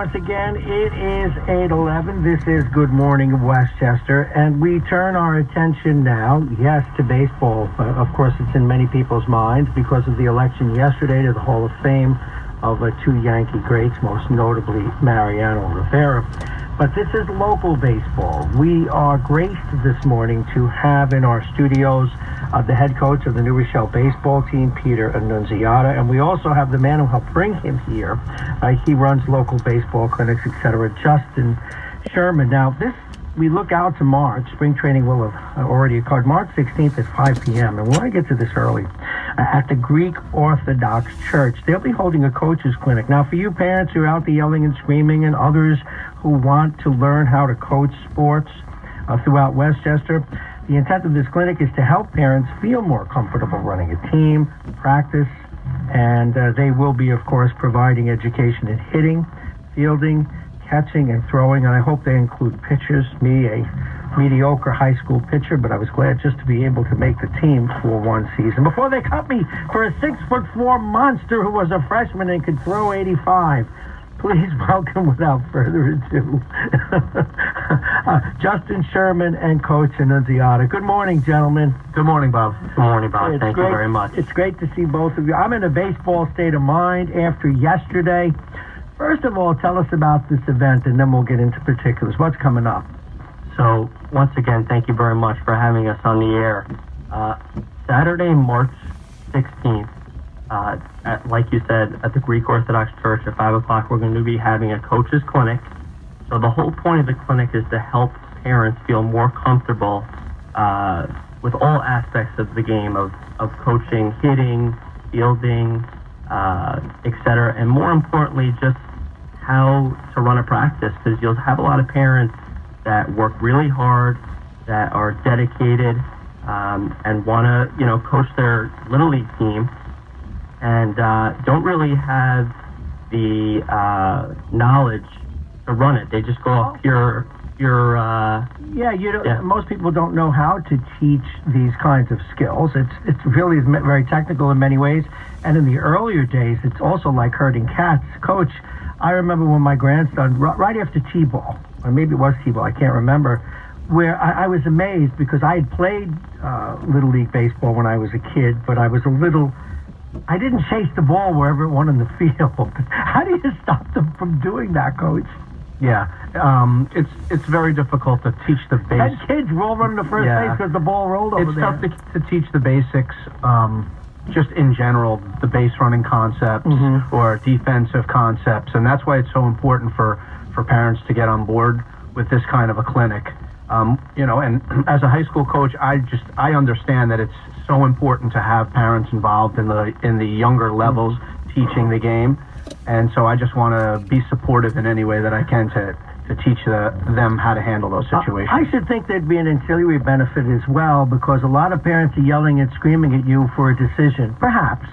once again. It is 8:11. This is Good Morning Westchester, and we turn our attention now, yes, to baseball. Of course, it's in many people's minds because of the election yesterday to the Hall of Fame of two Yankee greats, most notably Mariano Rivera. But this is local baseball. We are graced this morning to have in our studios the head coach of the New Rochelle baseball team, Peter Annunziata, and we also have the man who helped bring him here. He runs local baseball clinics, etc., Justin Sherman. Now, we look out to March. Spring training will have already occurred. March 16th at 5 p.m., and we want to get to this early. At the Greek Orthodox Church, they'll be holding a coach's clinic. Now, for you parents who are out there yelling and screaming and others who want to learn how to coach sports throughout Westchester, the intent of this clinic is to help parents feel more comfortable running a team, practice, and they will be, of course, providing education in hitting, fielding, catching, and throwing, and I hope they include pitchers. Me, a mediocre high school pitcher, but I was glad just to be able to make the team for one season before they cut me for a 6'4" monster who was a freshman and could throw 85. Please welcome, without further ado, Justin Sherman and Coach Annunziata. Good morning, gentlemen. Good morning, Bob. Good morning, Bob. Thank you very much. It's great to see both of you. I'm in a baseball state of mind after yesterday. First of all, tell us about this event, and then we'll get into particulars. What's coming up? So, once again, thank you very much for having us on the air. Saturday, March 16th, like you said, at the Greek Orthodox Church at 5 o'clock, we're going to be having a coach's clinic. So the whole point of the clinic is to help parents feel more comfortable with all aspects of the game of coaching, hitting, fielding, etc., and more importantly, just how to run a practice, because you'll have a lot of parents that work really hard, that are dedicated, and want to, coach their Little League team, and don't really have the knowledge to run it. They just go off pure. Most people don't know how to teach these kinds of skills. It's really very technical in many ways. And in the earlier days, it's also like herding cats. Coach, I remember when my grandson, right after T-ball, or maybe it was T-ball, I can't remember, where I was amazed because I had played Little League baseball when I was a kid, but I didn't chase the ball wherever it went on the field. How do you stop them from doing that, Coach? Yeah, it's very difficult to teach the basics. And kids roll running to first base because the ball rolled over there. It's tough to teach the basics, just in general, the base running concepts or defensive concepts, and that's why it's so important for parents to get on board with this kind of a clinic. And as a high school coach, I understand that it's so important to have parents involved in the younger levels teaching the game. And so I just want to be supportive in any way that I can to teach them how to handle those situations. I should think there'd be an ancillary benefit as well, because a lot of parents are yelling and screaming at you for a decision, perhaps,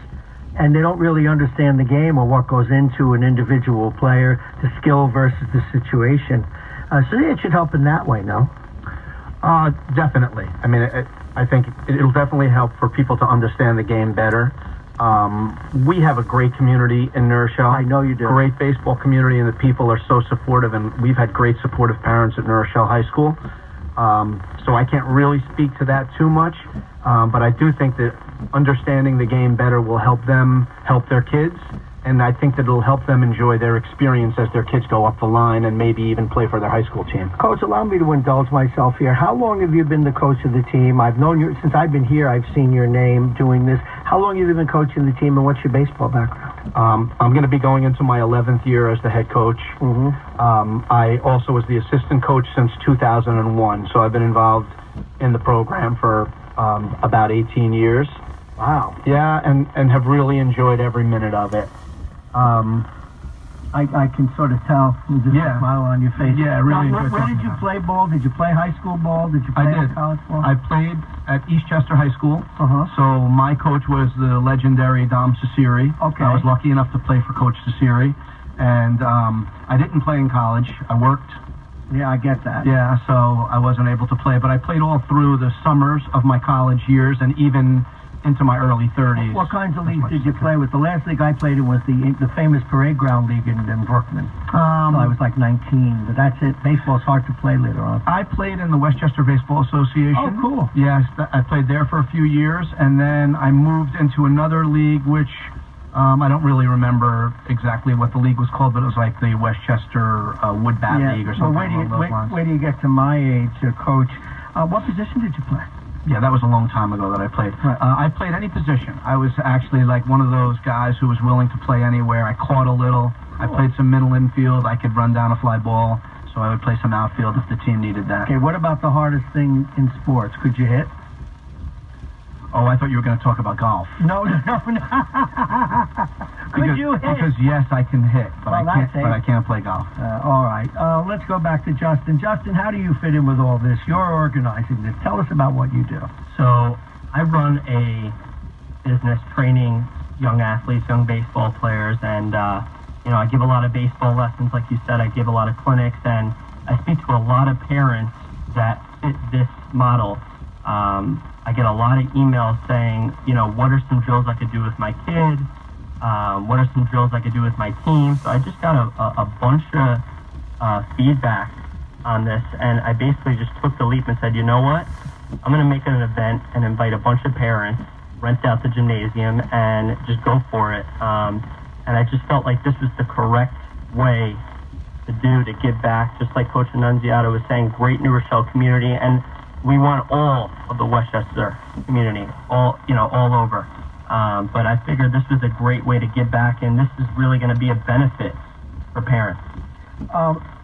and they don't really understand the game or what goes into an individual player, the skill versus the situation. So it should help in that way, no? Definitely. I mean, I think it'll definitely help for people to understand the game better. We have a great community in New Rochelle. I know you do. Great baseball community, and the people are so supportive, and we've had great supportive parents at New Rochelle High School. So I can't really speak to that too much, but I do think that understanding the game better will help them help their kids, and I think that it'll help them enjoy their experience as their kids go up the line and maybe even play for their high school team. Coach, allow me to indulge myself here. How long have you been the coach of the team? I've known you since I've been here. I've seen your name doing this. How long have you been coaching the team, and what's your baseball background? I'm going to be going into my 11th year as the head coach. I also was the assistant coach since 2001, so I've been involved in the program for about 18 years. Wow. Yeah, and have really enjoyed every minute of it. I can sort of tell with the smile on your face. Yeah, really enjoyed Where did you play ball? Did you play high school ball? Did you play college ball? I played at Eastchester High School. So my coach was the legendary Dom Ciceri. Okay. I was lucky enough to play for Coach Ciceri. And I didn't play in college. I worked. Yeah, I get that. Yeah, so I wasn't able to play. But I played all through the summers of my college years and even into my early 30s. What kinds of leagues did you play with? The last league I played in was the famous Parade Ground League in Brookman. I was like 19, but that's it. Baseball's hard to play later on. I played in the Westchester Baseball Association. Oh, cool. Yes, I played there for a few years, and then I moved into another league, which I don't really remember exactly what the league was called, but it was like the Westchester Wood Bat League or something along those lines. Wait till you get to my age, Coach. What position did you play? Yeah, that was a long time ago that I played. Right. I played any position. I was actually like one of those guys who was willing to play anywhere. I caught a little. I played some middle infield. I could run down a fly ball, so I would play some outfield if the team needed that. Okay, what about the hardest thing in sports? Could you hit? Oh, I thought you were going to talk about golf. No. Could you hit? Because yes, I can hit, but I can't play golf. All right. Let's go back to Justin. Justin, how do you fit in with all this? You're organizing this. Tell us about what you do. So I run a business training young athletes, young baseball players, and I give a lot of baseball lessons, like you said. I give a lot of clinics, and I speak to a lot of parents that fit this model. I get a lot of emails saying, what are some drills I could do with my kid? What are some drills I could do with my team? So I just got a bunch of feedback on this, and I basically just took the leap and said, you know what? I'm going to make it an event and invite a bunch of parents, rent out the gymnasium, and just go for it. And I just felt like this was the correct way to do to give back, just like Coach Annunziata was saying, great New Rochelle community, and we want all of the Westchester community, all over. But I figured this was a great way to give back, and this is really going to be a benefit for parents.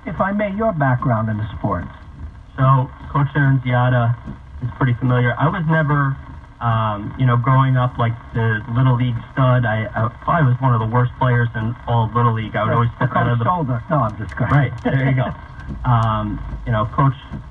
If I may, your background in the sports. So Coach Annunziata is pretty familiar. I was never, growing up like the Little League stud. I probably was one of the worst players in all of Little League. I would always step out of the shoulder. No, I'm just kidding. Right, there you go.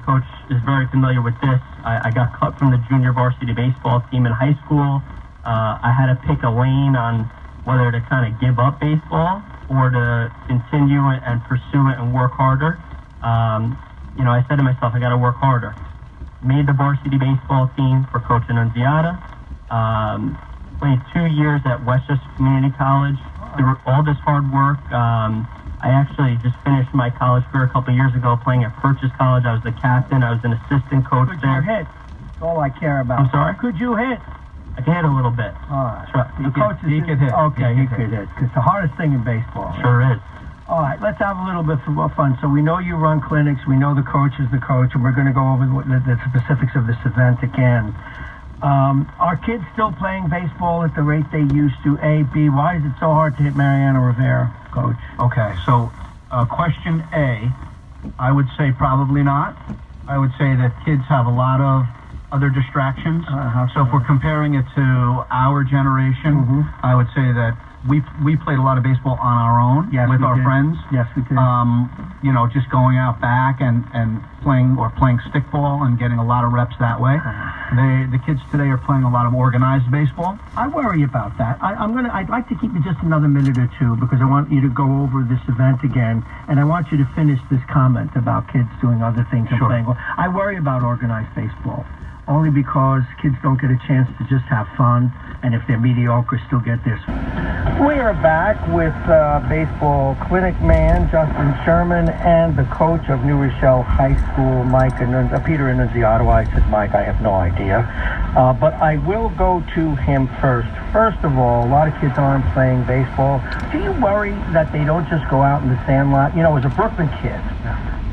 Coach is very familiar with this. I got cut from the junior varsity baseball team in high school. I had to pick a lane on whether to kind of give up baseball or to continue it and pursue it and work harder. I said to myself, I got to work harder. Made the varsity baseball team for Coach Annunziata. Played 2 years at Westchester Community College. Through all this hard work, I actually just finished my college career a couple of years ago playing at Purchase College. I was the captain. I was an assistant coach there. Could you hit? That's all I care about. I'm sorry? Could you hit? I can hit a little bit. All right. Sure. He could hit. Okay, he could hit. It's the hardest thing in baseball. Right? Sure is. All right, let's have a little bit of fun. So we know you run clinics. We know the coach is the coach, and we're going to go over the specifics of this event again. Are kids still playing baseball at the rate they used to? A, B, why is it so hard to hit Mariana Rivera, Coach? Okay, so question A, I would say probably not. I would say that kids have a lot of other distractions. So if we're comparing it to our generation, I would say that we played a lot of baseball on our own with our friends. Yes, we did. Just going out back and playing stickball and getting a lot of reps that way. The kids today are playing a lot of organized baseball. I worry about that. I'd like to keep you just another minute or two because I want you to go over this event again, and I want you to finish this comment about kids doing other things and playing. I worry about organized baseball. Only because kids don't get a chance to just have fun, and if they're mediocre, still get this. We are back with baseball clinic man Justin Sherman and the coach of New Rochelle High School, Peter Annunziata. I said Mike, I have no idea. But I will go to him first. First of all, a lot of kids aren't playing baseball. Do you worry that they don't just go out in the sandlot? As a Brooklyn kid,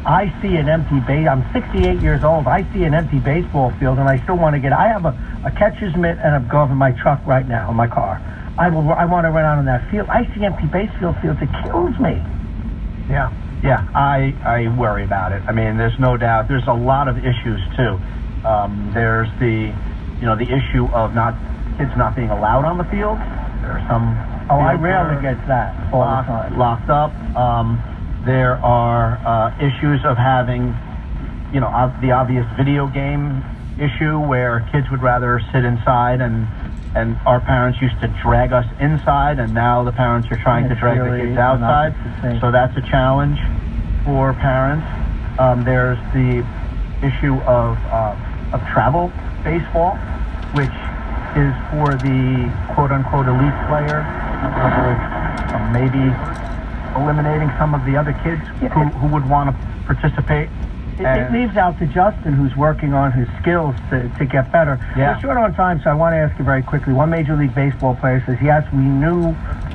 I see an empty base. I'm 68 years old. I see an empty baseball field, and I still want to get. I have a catcher's mitt and a glove in my truck right now in my car. I want to run out on that field. I see empty baseball fields. It kills me. Yeah. I worry about it. I mean, there's no doubt. There's a lot of issues too. There's the issue of kids not being allowed on the field. There are some. I rarely get that all the time. Locked up. There are issues of having, the obvious video game issue where kids would rather sit inside, and our parents used to drag us inside, and now the parents are trying to drag the kids outside. So that's a challenge for parents. There's the issue of travel baseball, which is for the quote-unquote elite player, maybe eliminating some of the other kids who would want to participate. It leaves out to Justin, who's working on his skills to get better. Yeah. We're short on time, so I want to ask you very quickly. One Major League Baseball player says, yes, we knew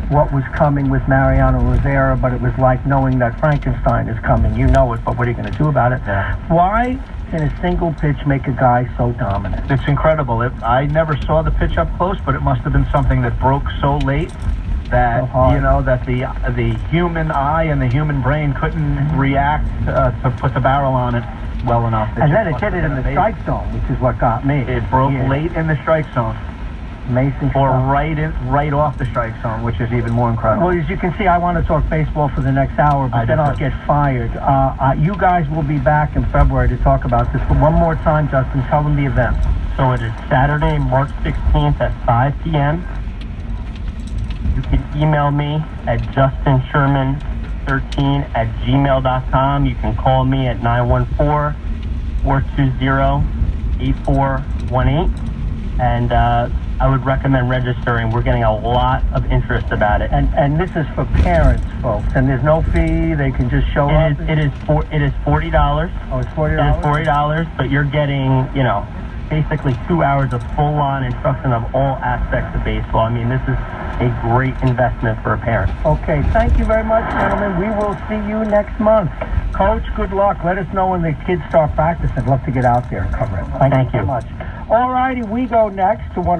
what was coming with Mariano Rivera, but it was like knowing that Frankenstein is coming. You know it, but what are you going to do about it? Yeah. Why can a single pitch make a guy so dominant? It's incredible. I never saw the pitch up close, but it must have been something that broke so late that that the human eye and the human brain couldn't react to put the barrel on it well enough. And then it hit it in the strike zone, which is what got me. It broke late in the strike zone. Amazing Or stuff. right off the strike zone, which is even more incredible. Well, as you can see, I want to talk baseball for the next hour, but then I'll get fired. You guys will be back in February to talk about this. But one more time, Justin, tell them the event. So it is Saturday, March 16th at 5 p.m. You can email me at justinsherman13@gmail.com. You can call me at 914-420-8418. And I would recommend registering. We're getting a lot of interest about it. And this is for parents, folks. And there's no fee. They can just show up. It is $40. Oh, it's $40? It is $40, but you're getting, basically 2 hours of full-on instruction of all aspects of baseball. I mean, this is a great investment for a parent. Okay, thank you very much, gentlemen. We will see you next month. Coach, good luck. Let us know when the kids start practice. I'd love to get out there and cover it. Thank you so much. All righty, we go next to one of